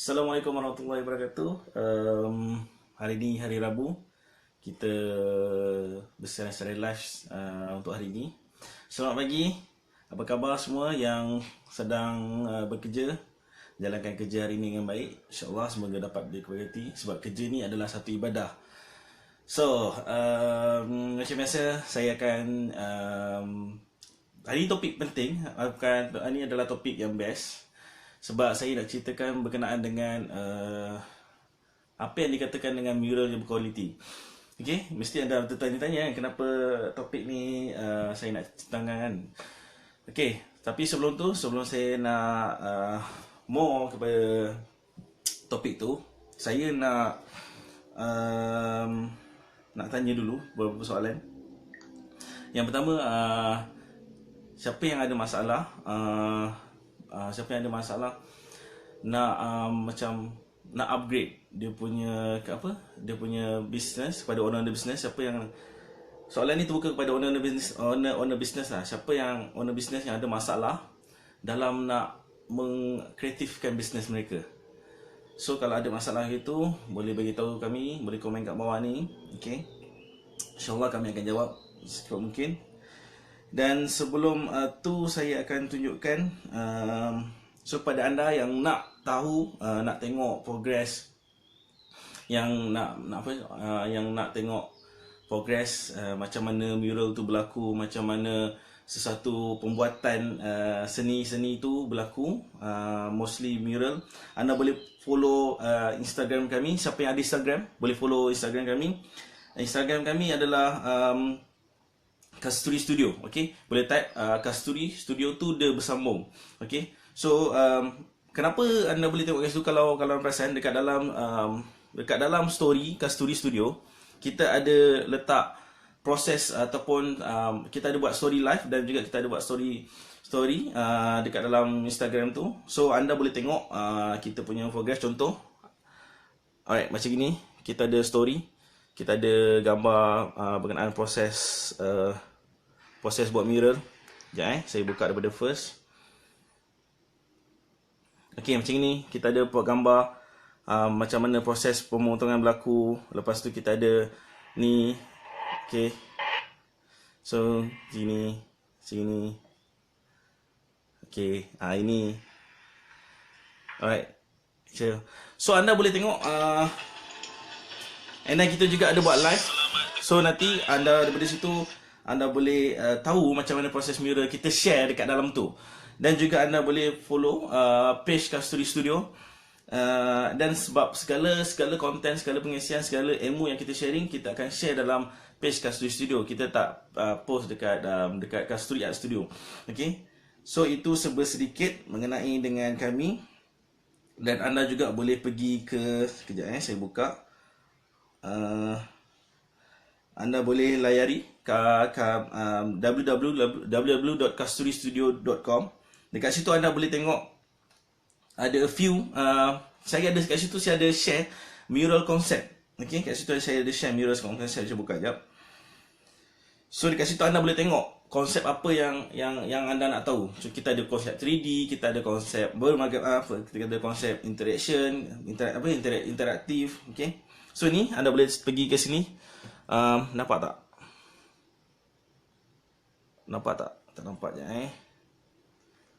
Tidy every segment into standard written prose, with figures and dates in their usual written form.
Assalamualaikum warahmatullahi wabarakatuh. Hari ini hari Rabu. Kita bersiaran secara live untuk hari ini. Selamat pagi. Apa khabar semua yang sedang bekerja? Jalankan kerja hari ini dengan baik. InsyaAllah semoga dapat diberkati sebab kerja ni adalah satu ibadah. So, macam biasa saya akan hari ini topik penting. Ini adalah topik yang best. Sebab saya nak ceritakan berkenaan dengan apa yang dikatakan dengan mural yang berkualiti. Okay, mesti anda tertanya-tanya kan kenapa topik ni saya nak ceritakan kan. Okay, tapi sebelum saya nak more kepada topik tu, saya nak tanya dulu beberapa soalan. Yang pertama, siapa yang ada masalah? Siapa yang ada masalah nak macam nak upgrade dia punya dia punya business kepada owner business. Siapa yang soalan ni terbuka kepada owner business lah. Siapa yang owner business yang ada masalah dalam nak mengkreatifkan business mereka. So kalau ada masalah itu boleh bagi tahu kami, boleh komen kat bawah ni. Okay, InsyaAllah kami akan jawab sekuat mungkin. Dan sebelum tu saya akan tunjukkan so pada anda yang nak tahu, nak tengok progress, yang nak tengok progress macam mana mural tu berlaku, macam mana sesuatu pembuatan seni tu berlaku, mostly mural, anda boleh follow Instagram kami. Siapa yang ada Instagram boleh follow Instagram kami. Instagram kami adalah Kasturi Studio. Okay, boleh type Kasturi Studio tu dia bersambung. Okay, so kenapa anda boleh tengok kat situ? Kalau perasan dekat dalam story Kasturi Studio, kita ada letak proses ataupun kita ada buat story live dan juga kita ada buat story dekat dalam Instagram tu. So anda boleh tengok kita punya progress. Contoh, alright, macam gini, kita ada story, kita ada gambar berkenaan proses buat mural. Sekejap saya buka daripada first. Okay, macam ni kita ada buat gambar macam mana proses pemotongan berlaku. Lepas tu kita ada ni. Okay, so sini. Okay, ini. Alright, so anda boleh tengok and then kita juga ada buat live. So nanti anda daripada situ anda boleh tahu macam mana proses mural, kita share dekat dalam tu. Dan juga anda boleh follow page Kasturi Studio. Dan sebab segala konten, segala pengisian, segala ilmu yang kita sharing, kita akan share dalam page Kasturi Studio. Kita tak post dekat Kasturi Art Studio. Okay, so itu sedikit mengenai dengan kami. Dan anda juga boleh pergi ke, sekejap saya buka. Anda boleh layari www.kasturistudio.com. Dekat situ anda boleh tengok ada a few saya ada kat situ, saya ada share mural concept. Okey, kat situ saya ada share mural concept. Saya cuba buka jap. So dekat situ anda boleh tengok konsep apa yang anda nak tahu. So kita ada konsep 3D, kita ada konsep kita ada konsep interaction, interaktif. Okey, so ni anda boleh pergi ke sini. Nampak tak? Tak nampak je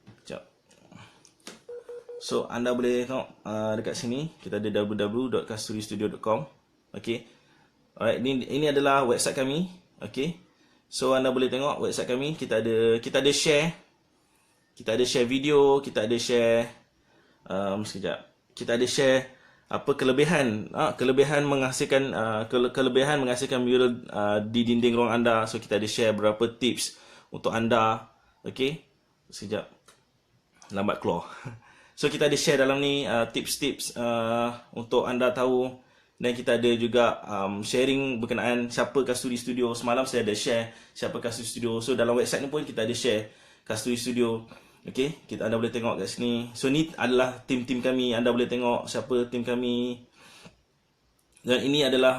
Sekejap. So anda boleh tengok dekat sini kita ada www.kasturistudio.com. Okay, alright, ini adalah website kami. Okay, so anda boleh tengok website kami. Kita ada share video, kita ada share sekejap. Kita ada share apa kelebihan menghasilkan mural di dinding ruang anda. So kita ada share beberapa tips untuk anda. Okey, sekejap, lambat keluar. So kita ada share dalam ni tips-tips untuk anda tahu. Dan kita ada juga sharing berkenaan siapa Kasturi Studio. Semalam saya ada share siapa Kasturi Studio. So dalam website ni pun kita ada share Kasturi Studio. Okey, anda boleh tengok kat sini. So ni adalah tim-tim kami. Anda boleh tengok siapa tim kami. Dan ini adalah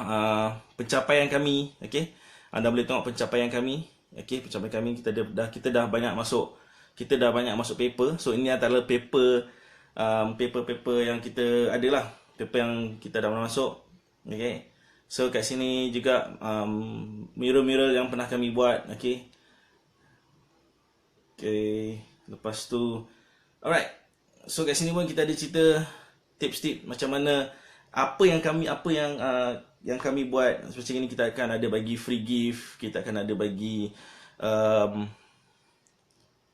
pencapaian kami. Okey, anda boleh tengok pencapaian kami. Okey, pencapaian kami kita dah banyak masuk paper. So ini adalah paper paper-paper yang kita ada lah, paper yang kita dah pernah masuk. Okay, so kat sini juga mural-mural yang pernah kami buat. Okay, lepas tu alright, so kat sini pun kita ada cerita tips-tips macam mana apa yang kami buat. Seperti ini kita akan ada bagi free gift, kita akan ada bagi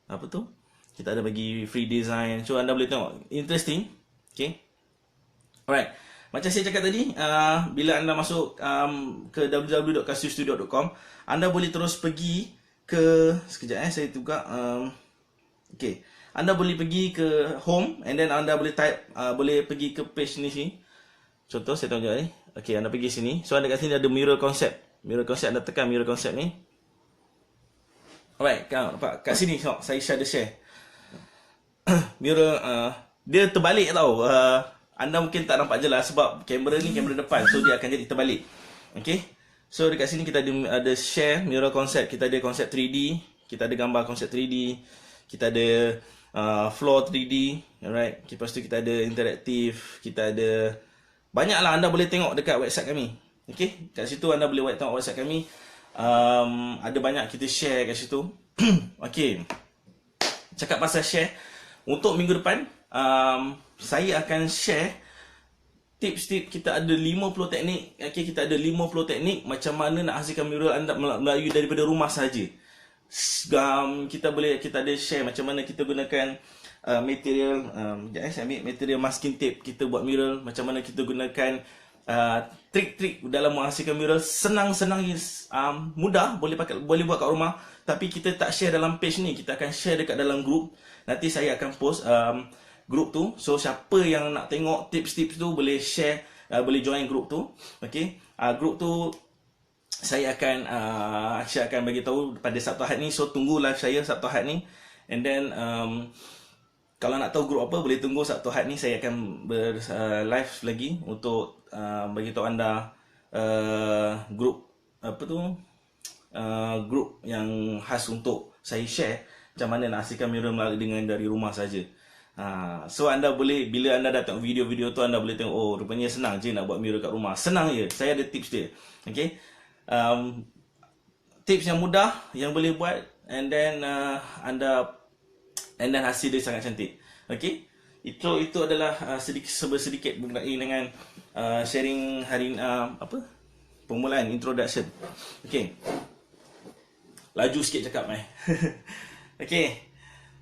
apa tu, kita ada bagi free design, so anda boleh tengok, interesting. Okay, alright, macam saya cakap tadi, bila anda masuk ke www.kastudistudio.com, anda boleh terus pergi ke, sekejap saya tukar, okay, anda boleh pergi ke home, and then anda boleh type, boleh pergi ke page ni sini. Contoh saya tunjuk ni. Okay, anda pergi sini. So anda kat sini ada mural concept. Mural concept, anda tekan mural concept ni. Alright, kau nampak kat sini tengok, saya share. Mural dia terbalik tau. Anda mungkin tak nampak jelas sebab kamera ni kamera depan, so dia akan jadi terbalik. Okay, so dekat sini kita ada share mural concept. Kita ada konsep 3D, kita ada gambar konsep 3D, kita ada floor 3D, alright. Lepas tu kita ada interaktif, kita ada banyak lah, anda boleh tengok dekat website kami. Okay, kat situ anda boleh tengok website kami. Ada banyak kita share kat situ. Okay, cakap pasal share, untuk minggu depan saya akan share tips-tips. Kita ada 50 teknik. Okay, kita ada 50 teknik macam mana nak hasilkan mural anda melalui daripada rumah saja. Kita ada share macam mana kita gunakan material, saya ambil material masking tape, kita buat mural. Macam mana kita gunakan trik-trik dalam menghasilkan mural. Senang-senang, mudah, boleh buat kat rumah. Tapi kita tak share dalam page ni, kita akan share dekat dalam group. Nanti saya akan post group tu. So siapa yang nak tengok tips-tips tu boleh share, boleh join group tu. Okay, group tu saya akan bagi tahu pada Sabtu Ahad ni. So tunggu live saya Sabtu Ahad ni. And then kalau nak tahu grup apa, boleh tunggu Sabtu Ahad ni. Saya akan live lagi untuk bagi tahu anda grup apa tu, grup yang khas untuk saya share macam mana nak hasilkan mural dengan dari rumah saja. So anda boleh, bila anda dah tengok video-video tu, anda boleh tengok, oh rupanya senang je nak buat mural kat rumah. Senang je, saya ada tips dia. Okay, tips yang mudah yang boleh buat, and then hasil dia sangat cantik. Okay, itu adalah sedikit berkenaan dengan sharing hari ini, permulaan, introduction. Okay, laju sikit cakap Okay,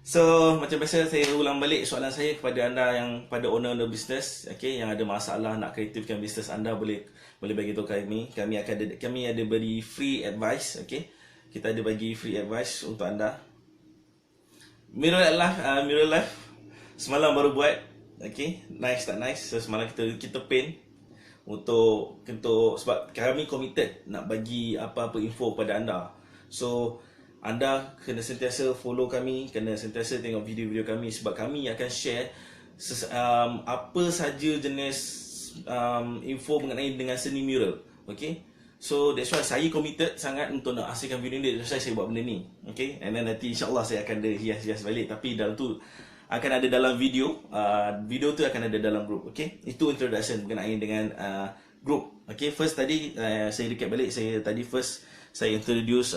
so macam biasa saya ulang balik soalan saya kepada anda yang pada owner business. Okay, yang ada masalah nak kreatifkan bisnes anda, boleh bagi tahu kami. Kami ada beri free advice. Okay, kita ada bagi free advice untuk anda. Mural life semalam baru buat. Okay, nice tak nice. So semalam kita paint untuk sebab kami committed nak bagi apa-apa info kepada anda. So anda kena sentiasa follow kami, kena sentiasa tengok video-video kami, sebab kami akan share apa saja jenis info mengenai dengan seni mural. Okay, so that's why saya committed sangat untuk nak hasilkan video ni. That's why saya buat benda ni. Okay, and then nanti insyaAllah saya akan ada hias-hias balik. Tapi dalam tu akan ada dalam video. Video tu akan ada dalam group. Okay, itu introduction berkenaan dengan group. Okay, first tadi saya recap balik. Saya introduce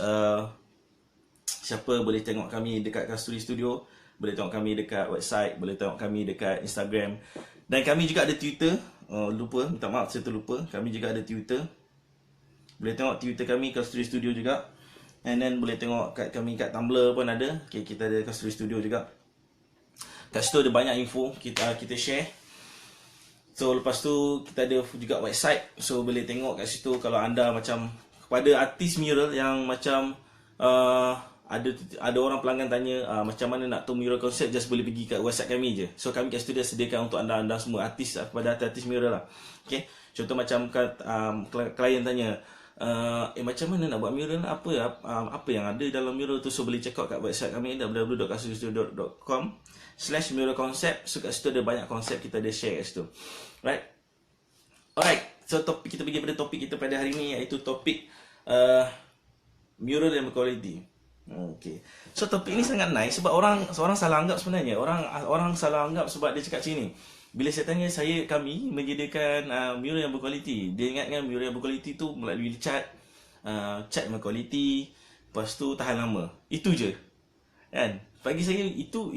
siapa boleh tengok kami dekat Kasturi Studio, boleh tengok kami dekat website, boleh tengok kami dekat Instagram, dan kami juga ada Twitter. Minta maaf saya terlupa, kami juga ada Twitter. Boleh tengok Twitter kami Kasturi Studio juga. And then boleh tengok kami kat Tumblr pun ada. Okay, kita ada Kasturi Studio juga. Kat situ ada banyak info kita share. So lepas tu kita ada juga website. So boleh tengok kat situ kalau anda macam kepada artis mural yang macam ada orang pelanggan tanya macam mana nak tahu mural concept, just boleh pergi kat website kami je. So kami kat situ dia sediakan untuk anda semua artis, kepada artis mural lah. Okay, contoh macam klien tanya macam mana nak buat mural, apa yang ada dalam mural tu. So boleh check out kat website kami www.kasturistudio.com/muralconcept. So kat situ ada banyak konsep kita ada share kat situ. Alright, so kita pergi pada topik kita pada hari ni, iaitu topik mural yang berkualiti. Okay. So topik ini sangat nice sebab orang salah anggap sebenarnya. Orang salah anggap sebab dia cakap sini. Bila saya tanya kami menyediakan mural yang berkualiti. Dia ingatkan mural yang berkualiti tu melalui cat berkualiti, lepas tu tahan lama. Itu je. Kan? Bagi saya itu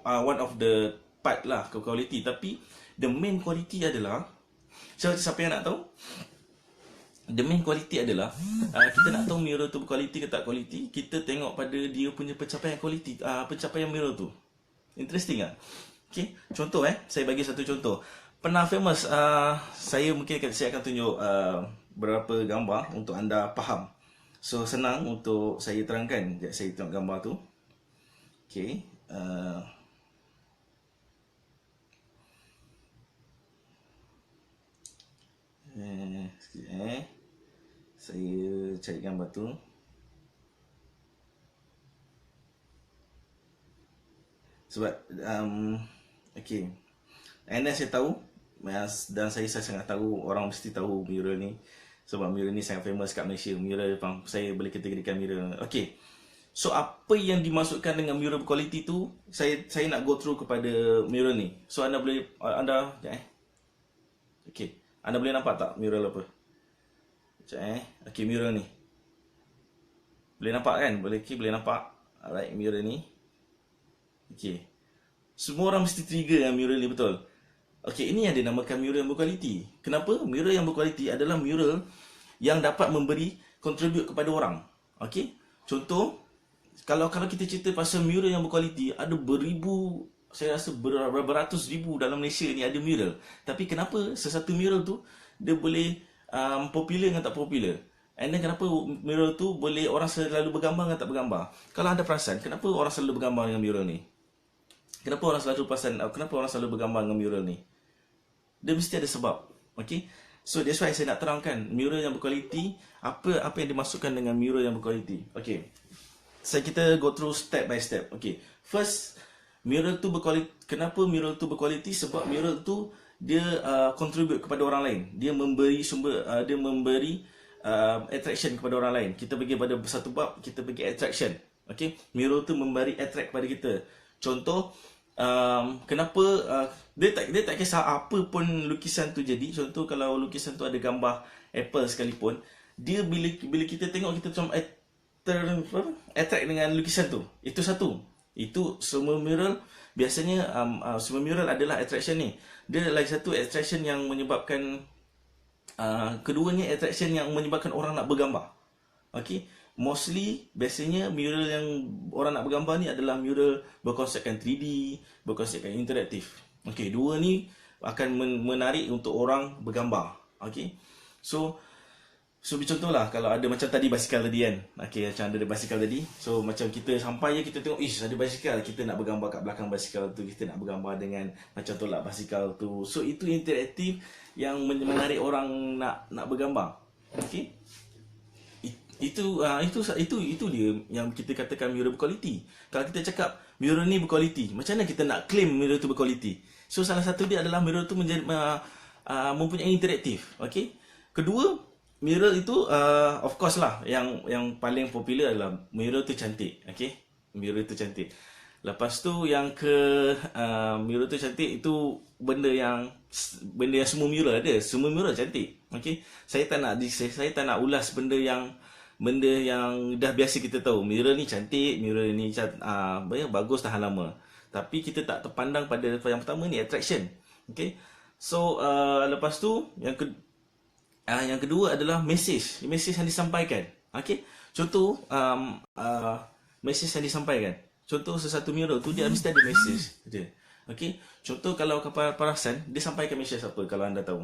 one of the part lah ke quality, tapi the main quality adalah, siapa yang nak tahu? The main quality adalah kita nak tahu mirror tu berkualiti ke tak kualiti, kita tengok pada dia punya pencapaian kualiti, pencapaian mirror tu. Interesting tak? Okay, contoh saya bagi satu contoh. Pernah famous, saya akan tunjuk beberapa gambar untuk anda faham. So senang untuk saya terangkan. Sekejap saya tengok gambar tu. Okay, sekejap saya cari gambar tu. Sebab okay, and then saya tahu, dan saya sangat tahu orang mesti tahu mural ni, sebab mural ni sangat famous kat Malaysia. Mural saya boleh kategorikan mural. Okay, so apa yang dimasukkan dengan mural berkualiti tu, saya nak go through kepada mural ni. So anda okay, anda boleh nampak tak mural apa? Okay, mural ni boleh nampak kan? Boleh nampak. Alright, mural ni. Okay, semua orang mesti trigger yang mural ni, betul? Okay, ini yang dinamakan mural yang berkualiti. Kenapa? Mural yang berkualiti adalah mural yang dapat memberi contribute kepada orang. Okay, contoh, kalau kita cerita pasal mural yang berkualiti, ada beribu, saya rasa beratus ribu dalam Malaysia ni ada mural. Tapi kenapa sesatu mural tu dia boleh popular dengan tak popular? And then kenapa mural tu boleh orang selalu bergambar dengan tak bergambar? Kalau anda perasan, kenapa orang selalu bergambar dengan mural ni? Kenapa orang selalu bergambar dengan mural ni? Dia mesti ada sebab. Okay, so that's why saya nak terangkan mural yang berkualiti, apa yang dimasukkan dengan mural yang berkualiti. Okay, kita go through step by step. Okay, first, mural tu berkualiti. Kenapa mural tu berkualiti? Sebab mural tu dia contribute kepada orang lain. Dia memberi attraction kepada orang lain. Kita pergi pada satu bab, kita pergi attraction. Okay, mural tu memberi attract kepada kita. Contoh, kenapa dia tak kisah apa pun lukisan tu jadi. Contoh, kalau lukisan tu ada gambar apple sekalipun, dia bila kita tengok, kita macam attract dengan lukisan tu. Itu satu. Itu semua mural biasanya, semua mural adalah attraction ni. Dia lagi satu attraction yang menyebabkan, keduanya attraction yang menyebabkan orang nak bergambar. Okay, mostly biasanya mural yang orang nak bergambar ni adalah mural berkonsepkan 3D, berkonsepkan interaktif. Okay, dua ni akan menarik untuk orang bergambar. Okay, so contohlah, kalau ada macam tadi basikal tadi kan. Okay, macam ada basikal tadi. So macam kita sampai je, kita tengok, ada basikal, kita nak bergambar kat belakang basikal tu, kita nak bergambar dengan macam tolak basikal tu. So itu interaktif yang menarik orang nak bergambar. Okay, itu dia yang kita katakan mural berkualiti. Kalau kita cakap mural ni berkualiti, macam mana kita nak claim mural tu berkualiti? So salah satu dia adalah mural tu mempunyai interaktif. Okay, kedua, mural itu of course lah, yang paling popular adalah mural tu cantik. Okay, mural tu cantik. Lepas tu yang mural tu cantik itu benda yang semua mural ada. Semua mural cantik. Okay, saya tak nak ulas benda yang dah biasa kita tahu. Mural ni cantik, mural ni bagus, tahan lama. Tapi kita tak terpandang pada yang pertama ni, attraction. Okay, so lepas tu yang kedua adalah message yang disampaikan. Okay, contoh, message yang disampaikan. Contoh, sesuatu mural tu dia mesti ada message dia. Okay, contoh kalau keparasan, dia sampaikan message apa kalau anda tahu?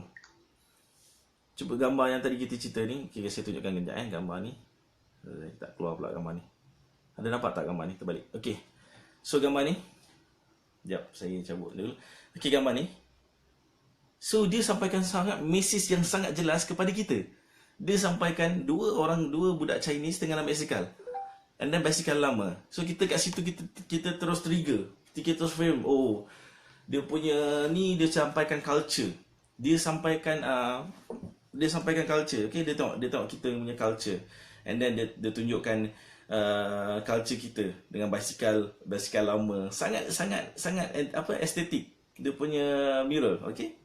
Cuba gambar yang tadi kita cerita ni. Okay, saya tunjukkan kejap gambar ni. Tak keluar pula gambar ni. Ada nampak tak gambar ni? Terbalik. Okay, so gambar ni, sekejap saya cabut dulu. Okay, gambar ni, so dia sampaikan message yang sangat jelas kepada kita. Dia sampaikan dua budak Chinese tengah naik basikal, and then basikal lama. So kita kat situ, kita terus trigger, kita terus frame, oh, dia punya ni, dia sampaikan culture. Dia sampaikan culture. Okay, dia tengok kita punya culture. And then dia tunjukkan culture kita dengan basikal lama. Sangat estetik dia punya mural, okey.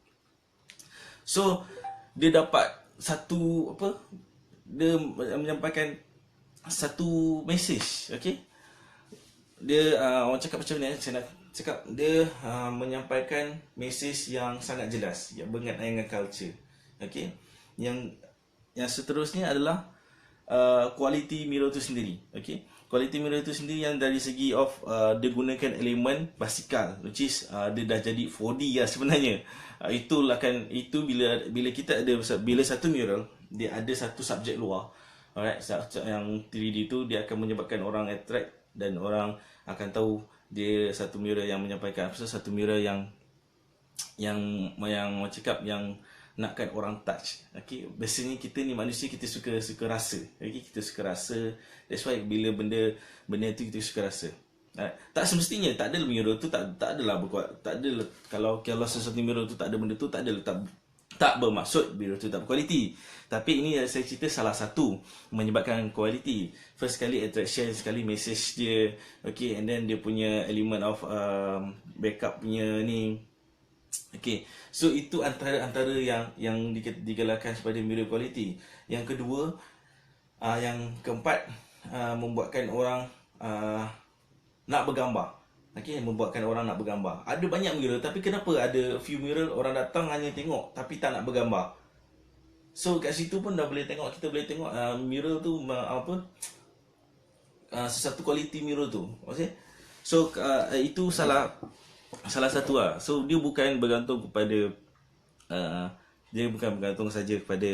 So dia dapat satu dia menyampaikan satu message, okey. Dia orang cakap macam ni, saya nak cakap dia menyampaikan message yang sangat jelas yang berkaitan dengan culture, okey. Yang seterusnya adalah quality mural tu sendiri, okey. Quality mural tu sendiri yang dari segi of dia gunakan elemen basikal, which is dia dah jadi 4D lah sebenarnya. Itu bila kita ada, bila satu mural dia ada satu subjek luar, alright, yang 3D tu dia akan menyebabkan orang attract dan orang akan tahu dia satu mural yang menyampaikan satu mural yang cakap yang nakkan orang touch. Okay, biasanya kita ni manusia, kita suka rasa. Okay, kita suka rasa. That's why bila benda tu kita suka rasa. Tak semestinya tak ada mural tu tak adalah berkuat. Tak ada, kalau sesuatu mural tu tak ada benda tu, tak ada, tak bermaksud mural tu tak berkualiti. Tapi ini saya cerita salah satu menyebabkan kualiti. First sekali attraction, sekali message dia. Okay, and then dia punya element of backup punya ni. Okay, so itu antara yang digelarkan sebagai mural quality. Yang kedua, yang keempat, membuatkan orang nak bergambar. Okay, membuatkan orang nak bergambar. Ada banyak mural, tapi kenapa ada few mural orang datang hanya tengok tapi tak nak bergambar? So kat situ pun dah boleh tengok, kita boleh tengok mural tu sesuatu quality mural tu. Okay, so itu salah satu lah. So dia bukan bergantung kepada saja kepada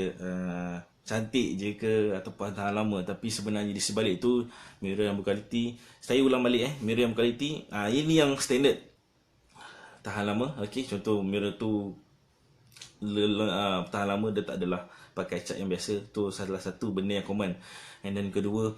cantik je ke ataupun tahan lama, tapi sebenarnya di sebalik tu mural yang berkualiti. Saya ulang balik mural yang berkualiti, ini yang standard tahan lama. Okey, contoh mural tu tahan lama, dia tak adalah pakai cat yang biasa. Tu salah satu benda yang common. And then kedua,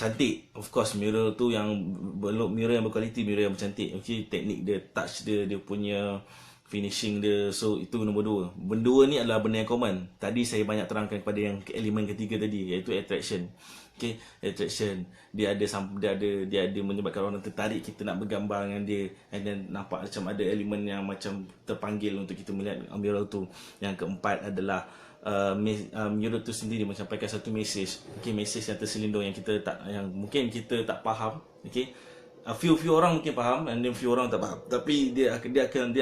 cantik. Of course mural tu yang mural yang berkualiti, mural yang bercantik. Okey, teknik dia, touch dia, dia punya finishing dia. So itu nombor dua. Benda dua ni adalah benda yang common. Tadi saya banyak terangkan kepada yang elemen ketiga tadi, iaitu attraction. Okey, attraction. Dia ada menyebabkan orang tertarik, kita nak bergambar dengan dia, and then nampak macam ada elemen yang macam terpanggil untuk kita melihat mural tu. Yang keempat adalah mural tu sendiri menyampaikan satu message. Okey, message yang terselindung yang mungkin kita tak faham. Okey, few orang mungkin faham, and then few orang tak faham, tapi dia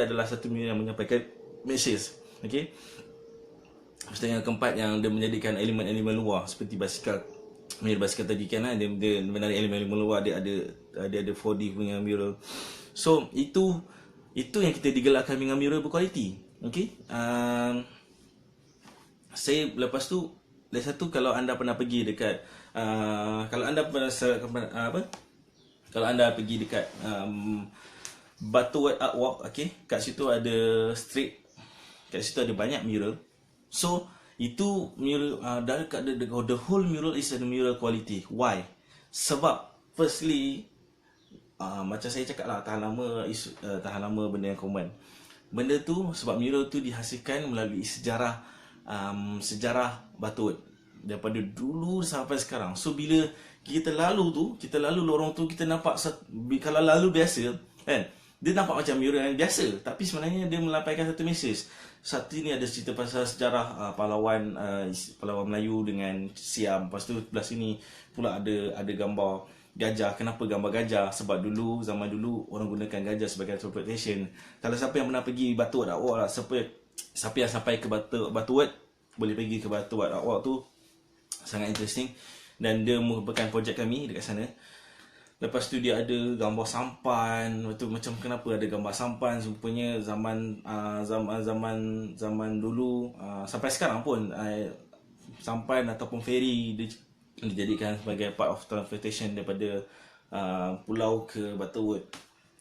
adalah satu mural yang menyampaikan message. Okey, yang keempat yang dia menjadikan elemen-elemen luar seperti basikal tadi kan, dia menarik elemen-elemen luar. Dia ada 4D punya mural. So itu yang kita digelarkan dengan mural berkualiti. Okey, saya lepas tu lagi satu, kalau anda pernah pergi dekat kalau anda pergi dekat Butterworth Art Walk, okey, kat situ ada street, kat situ ada banyak mural. So itu mural, the whole mural is a mural quality. Why? Sebab firstly, macam saya cakap lah, tahan lama benda yang common. Benda tu sebab mural tu dihasilkan melalui sejarah Butterworth daripada dulu sampai sekarang. So bila kita lalu lorong tu, kita nampak, kalau lalu biasa kan, dia nampak macam mural yang biasa, tapi sebenarnya dia melampaikan satu message. Satu ni ada cerita pasal sejarah pahlawan Melayu dengan Siam. Lepas tu belah sini pula ada gambar gajah. Kenapa gambar gajah? Sebab zaman dulu orang gunakan gajah sebagai transportation. Kalau siapa yang pernah pergi Butterworth Art Walk lah, siapa yang sampai ke Butterworth boleh pergi ke Butterworth Art Walk tu, sangat interesting. Dan dia merupakan projek kami dekat sana. Lepas tu dia ada gambar sampan. Betul, macam kenapa ada gambar sampan? Rupanya zaman dulu sampai sekarang pun sampan ataupun feri dijadikan sebagai part of transportation daripada pulau ke Butterworth.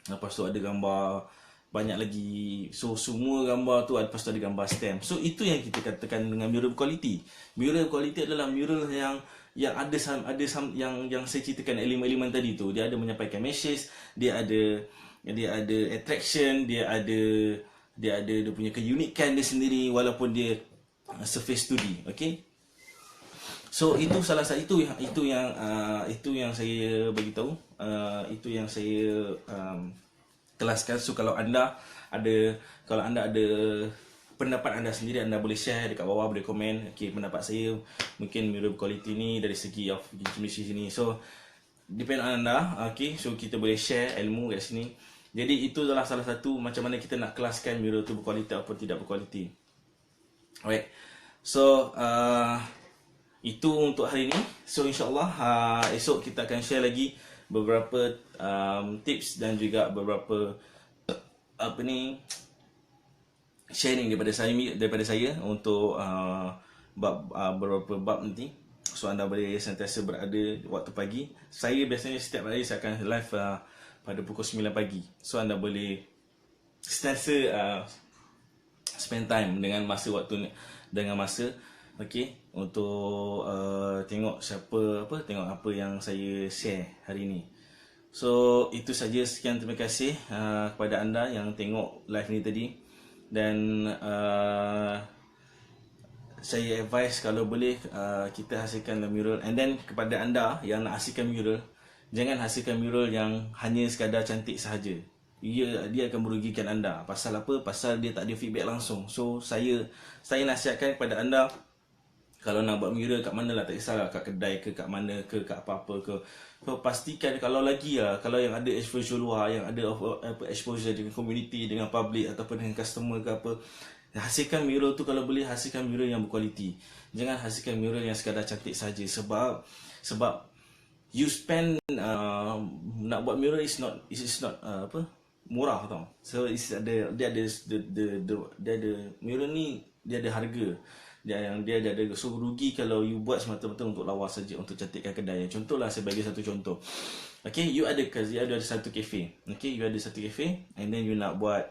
Lepas tu ada gambar banyak lagi. So semua gambar tu, lepas tu ada gambar stamp. So itu yang kita katakan dengan mural quality. Mural quality adalah mural yang ada yang saya ceritakan elemen-elemen tadi tu. Dia ada menyampaikan message, dia ada attraction, dia punya keunikan dia sendiri walaupun dia surface 2D. Okey, So itu salah satu itu yang saya bagi tahu, itu yang saya kelaskan. So kalau anda ada pendapat anda sendiri, anda boleh share dekat bawah, boleh komen. Okay, pendapat saya mungkin mirror quality ni dari segi of intimacy sini. So depend on anda. Okay, so kita boleh share ilmu kat sini. Jadi itu adalah salah satu macam mana kita nak kelaskan mirror tu berkualiti atau tidak berkualiti. Alright, so itu untuk hari ini. So insyaAllah esok kita akan share lagi beberapa tips dan juga beberapa sharing daripada saya untuk beberapa bab nanti. So anda boleh sentiasa berada waktu pagi. Saya biasanya setiap hari saya akan live pada pukul 9 pagi. So anda boleh sentiasa spend time dengan masa okey, untuk tengok tengok apa yang saya share hari ini. So itu saja, sekian, terima kasih kepada anda yang tengok live ni tadi. Dan saya advise kalau boleh kita hasilkan mural. And then kepada anda yang nak hasilkan mural, jangan hasilkan mural yang hanya sekadar cantik sahaja. Dia akan merugikan anda. Pasal apa? Pasal dia tak ada feedback langsung. So saya nasihatkan kepada anda, kalau nak buat mural kat mana lah, tak kisahlah kat kedai ke, kat mana ke, kat apa-apa ke, so, pastikan kalau yang ada exposure luar, yang ada exposure dengan community, dengan public ataupun dengan customer ke apa, hasilkan mural tu, kalau boleh hasilkan mural yang berkualiti. Jangan hasilkan mural yang sekadar cantik saja. Sebab you spend nak buat mural is not murah tau. So dia ada mural ni, dia ada harga. Dia ada, so rugi kalau you buat semata-mata untuk lawas saja, untuk cantikkan kedai. Contohlah, saya bagi satu contoh. Okay, you ada satu cafe. Okay, you ada satu cafe, and then you nak buat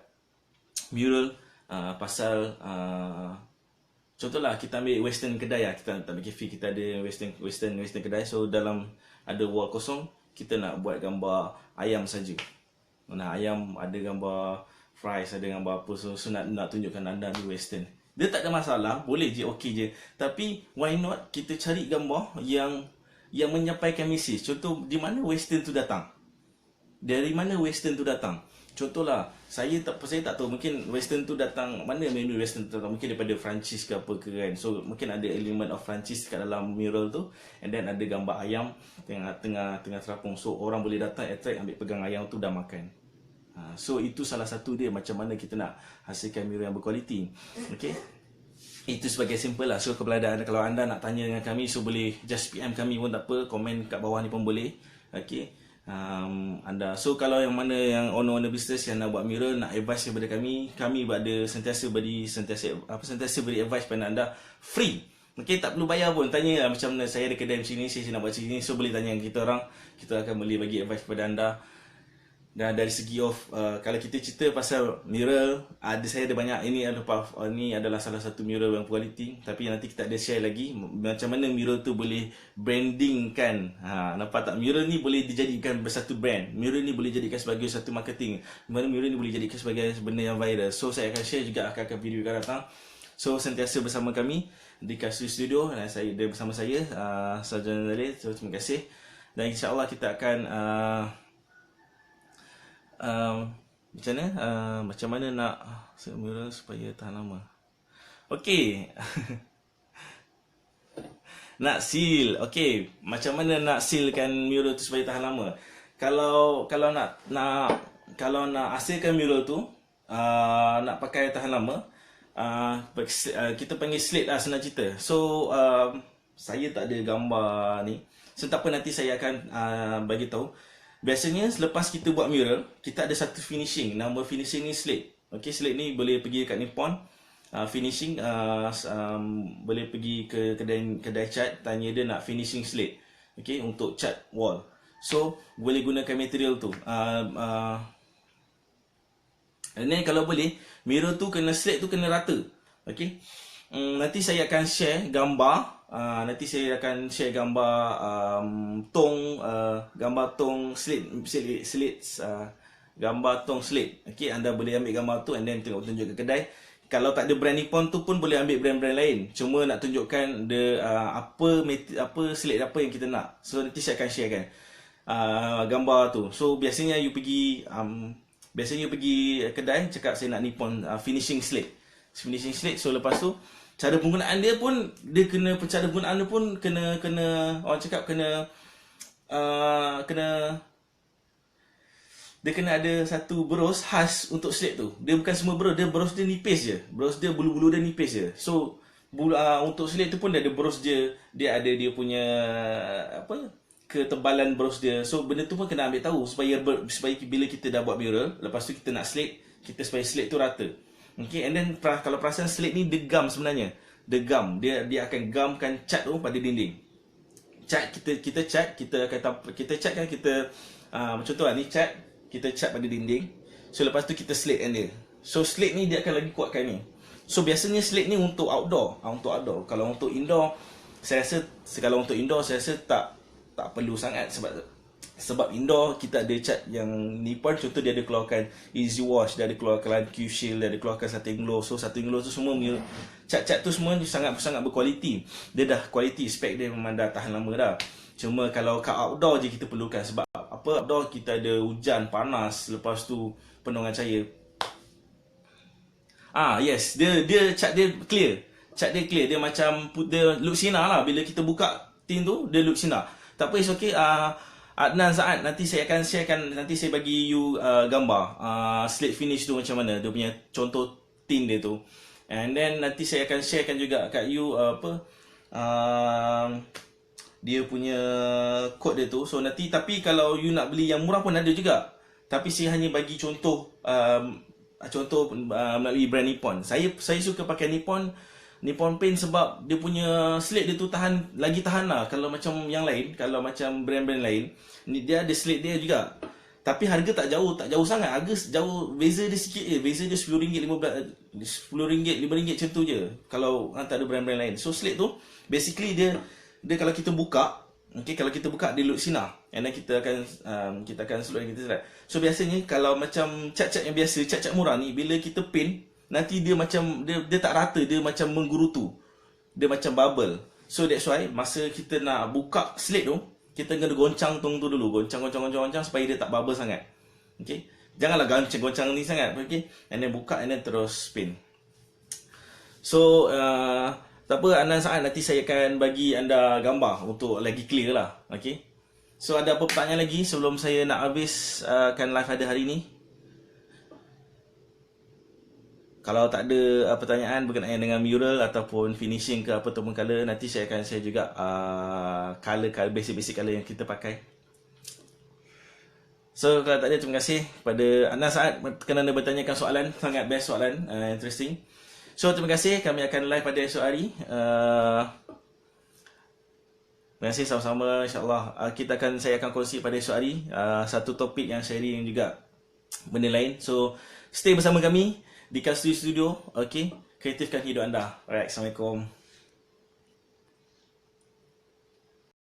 mural pasal contohlah kita ambil western kedai lah. Kita tak ambil cafe, kita ada western kedai. So dalam ada wall kosong, kita nak buat gambar ayam saja. Nah, ayam ada gambar fries, ada gambar apa. So nak tunjukkan anda ni western. Dia tak ada masalah, boleh je, okey je. Tapi why not kita cari gambar yang menyampaikan mesej. Contoh, di mana western tu datang? Dari mana western tu datang? Contohlah, saya tak tahu, mungkin western tu datang, mana menu western tu datang, mungkin daripada Perancis ke apa ke kan. So mungkin ada elemen of Perancis kat dalam mural tu, and then ada gambar ayam tengah terapung. So orang boleh datang, attract, ambil pegang ayam tu, dah makan. So itu salah satu dia, macam mana kita nak hasilkan mural yang berkualiti. Okay, itu sebagai simple lah. So kepada anda, kalau anda nak tanya dengan kami, so boleh just PM kami pun tak apa, komen kat bawah ni pun boleh. Okay, anda, so kalau yang mana yang owner business yang nak buat mural, nak advice kepada kami ada sentiasa beri advice kepada anda free. Okay, tak perlu bayar pun. Tanya lah, macam mana saya ada kedai macam ni, saya nak buat macam ni. So boleh tanya kita orang, kita akan boleh bagi advice kepada anda. Dan dari segi kalau kita cerita pasal mural, saya ada banyak. Ini adalah salah satu mural yang kualiti. Tapi nanti kita ada share lagi macam mana mural tu boleh brandingkan. Nampak tak? Mural ni boleh dijadikan bersatu brand. Mural ni boleh dijadikan sebagai satu marketing. Mana mural ni boleh dijadikan sebagai benda yang viral. So saya akan share juga akan video akan datang. So sentiasa bersama kami di Kasus Studio, dan dia bersama saya, Sarjana Dalil. So terima kasih. Dan insyaAllah kita akan macam mana nak mural supaya tahan lama. Okey. Nak seal. Okey, macam mana nak sealkan mural tu supaya tahan lama? Kalau nak hasilkan mural tu nak pakai tahan lama, kita panggil slate lah, senang cerita. So saya tak ada gambar ni. So tak apa, nanti saya akan bagi tahu. Biasanya selepas kita buat mural, kita ada satu finishing. Nama finishing ni slate. Okay, slate ni boleh pergi kat Nippon finishing, boleh pergi ke kedai cat, tanya dia nak finishing slate. Okay, untuk cat wall. So boleh gunakan material tu. And then kalau boleh, mural tu kena, slate tu kena rata. Okay, nanti saya akan share gambar. Gambar tong slate. Gambar tong slate. Okey, anda boleh ambil gambar tu and then tunjuk ke kedai. kalau tak ada brand Nippon tu pun boleh ambil brand-brand lain. Cuma nak tunjukkan apa slate apa yang kita nak. So nanti saya akan sharekan gambar tu. So biasanya you pergi kedai cakap saya nak Nippon finishing slate. So lepas tu cara penggunaan dia pun cara penggunaan dia pun kena orang cakap kena dia kena ada satu bros khas untuk slate tu. Dia bukan semua bros dia nipis je. Bros dia bulu-bulu dia nipis je. So untuk slate tu pun dia ada bros dia ada dia punya ketebalan bros dia. So benda tu pun kena ambil tahu supaya bila kita dah buat mural, lepas tu kita nak slate, supaya slate tu rata. Okay, and then kalau perasan slate ni dia gam sebenarnya. Dia gam. Dia akan gamkan cat tu pada dinding. Cat kita cat kan contoh ni cat kita cat pada dinding. So lepas tu kita slate kan dia. So slate ni dia akan lagi kuatkan ni. So biasanya slate ni untuk outdoor. Kalau untuk indoor saya rasa tak perlu sangat sebab indoor kita ada cat yang Nippon. Contoh dia ada keluarkan Easy Wash, dia ada keluarkan Q-Shield, dia ada keluarkan Satin Glow. So Satin Glow tu semua cat tu semua sangat berkualiti. Dia dah kualiti, spek dia memang dah tahan lama dah. Cuma kalau kat outdoor je kita perlukan sebab outdoor kita ada hujan, panas, lepas tu penuh dengan cahaya. Yes, dia cat dia clear. Dia macam dia look sinar lah. Bila kita buka tin tu dia look sinar. Tak apa, it's okay. Adnan Saad, nanti saya akan sharekan, nanti saya bagi you gambar slate finish tu macam mana, dia punya contoh tin dia tu. And then nanti saya akan sharekan juga kat you dia punya kod dia tu. So nanti, tapi kalau you nak beli yang murah pun ada juga. Tapi saya hanya bagi contoh melalui brand Nippon. Saya suka pakai Nippon Paint sebab dia punya slate dia tu tahan lah. Kalau macam yang lain, kalau macam brand-brand lain, dia ada slate dia juga. Tapi harga tak jauh sangat. Harga jauh, beza dia sikit je. Beza dia RM10, RM15, RM5 macam tu je. Kalau tak ada brand-brand lain. So slate tu basically dia kalau kita buka, kalau kita buka dia look sinar. And then kita akan slot dan kita slide. So biasanya kalau macam cat-cat yang biasa, cat-cat murah ni, bila kita paint, nanti dia macam dia tak rata, dia macam menggerutu. Dia macam bubble. So that's why masa kita nak buka slate tu, kita kena goncang tu dulu, goncang supaya dia tak bubble sangat. Okay? Janganlah goncang ni sangat, okay? And then buka and then terus paint. So tak apa, Adnan Saad, nanti saya akan bagi anda gambar untuk lagi clear lah. Okay? So ada apa pertanyaan lagi sebelum saya nak habiskan live pada hari ni? Kalau tak ada pertanyaan berkenaan dengan mural ataupun finishing ke apa ataupun color, nanti saya akan share juga color basic color yang kita pakai. So kalau tak ada, terima kasih kepada Adnan Saad kerana bertanyakan soalan, sangat best soalan, interesting. So terima kasih, kami akan live pada esok hari. Terima kasih sama-sama, insyaAllah. Saya akan kongsi pada esok hari satu topik yang sharing juga benda lain. So stay bersama kami di Kasturi Studio, okay? Kreatifkan hidup anda. Alright, Assalamualaikum.